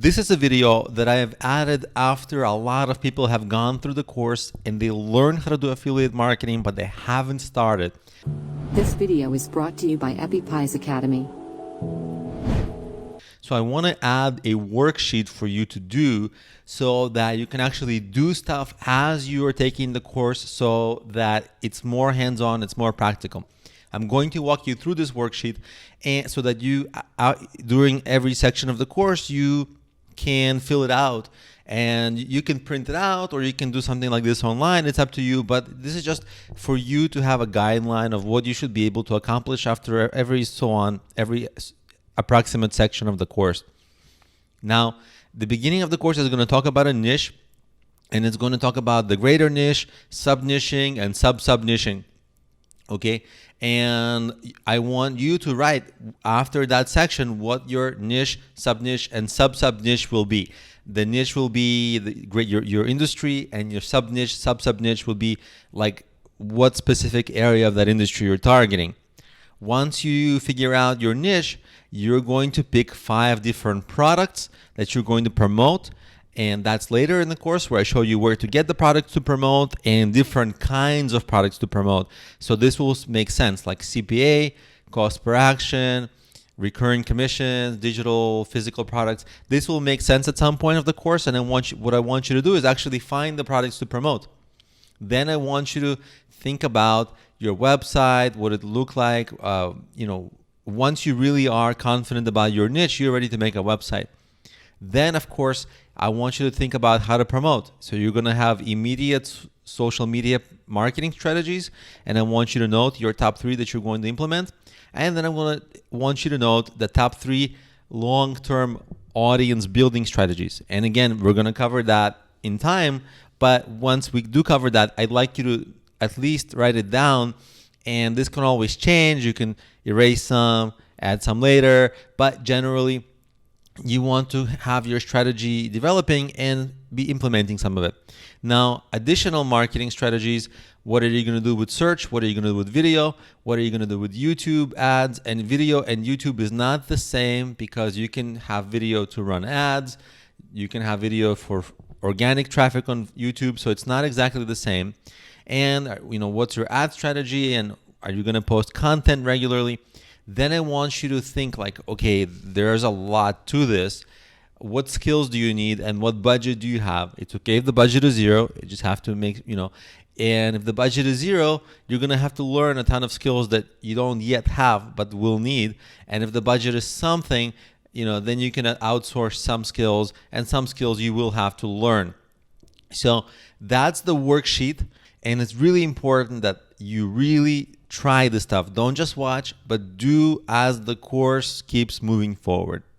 This is a video that I have added after a lot of people have gone through the course and they learn how to do affiliate marketing, but they haven't started. This video is brought to you by EpiPies Academy. So I want to add a worksheet for you to do so that you can actually do stuff as you are taking the course so that it's more hands-on, it's more practical. I'm going to walk you through this worksheet and so that you, during every section of the course, you can fill it out, and you can print it out or you can do something like this online. It's up to you, but this is just for you to have a guideline of what you should be able to accomplish after every approximate section of the course. Now, the beginning of the course is going to talk about a niche, and it's going to talk about the greater niche, sub-niching, and sub-sub-niching. Okay, and I want you to write after that section what your niche, sub-niche, and sub-sub-niche will be. The niche will be your industry, and your sub-niche, sub-sub-niche will be like what specific area of that industry you're targeting. Once you figure out your niche, you're going to pick 5 different products that you're going to promote. And that's later in the course where I show you where to get the products to promote and different kinds of products to promote. So this will make sense, like CPA, cost per action, recurring commissions, digital, physical products. This will make sense at some point of the course. And then what I want you to do is actually find the products to promote. Then I want you to think about your website, what it look like. Once you really are confident about your niche, you're ready to make a website. Then, of course, I want you to think about how to promote. So you're going to have immediate social media marketing strategies, and I want you to note your top 3 that you're going to implement. And then I want you to note the top 3 long-term audience building strategies. And again, we're going to cover that in time, but once we do cover that, I'd like you to at least write it down, and this can always change. You can erase some, add some later, but generally, you want to have your strategy developing and be implementing some of it. Now, additional marketing strategies, what are you going to do with search? What are you going to do with video? What are you going to do with YouTube ads? And video and YouTube is not the same because you can have video to run ads. You can have video for organic traffic on YouTube. So it's not exactly the same. And what's your ad strategy, and are you going to post content regularly? Then I want you to think like, okay, there's a lot to this. What skills do you need and what budget do you have? It's okay if the budget is 0. You just have to make, and if the budget is 0, you're going to have to learn a ton of skills that you don't yet have but will need. And if the budget is something, then you can outsource some skills, and some skills you will have to learn. So that's the worksheet. And it's really important that you really try this stuff. Don't just watch, but do as the course keeps moving forward.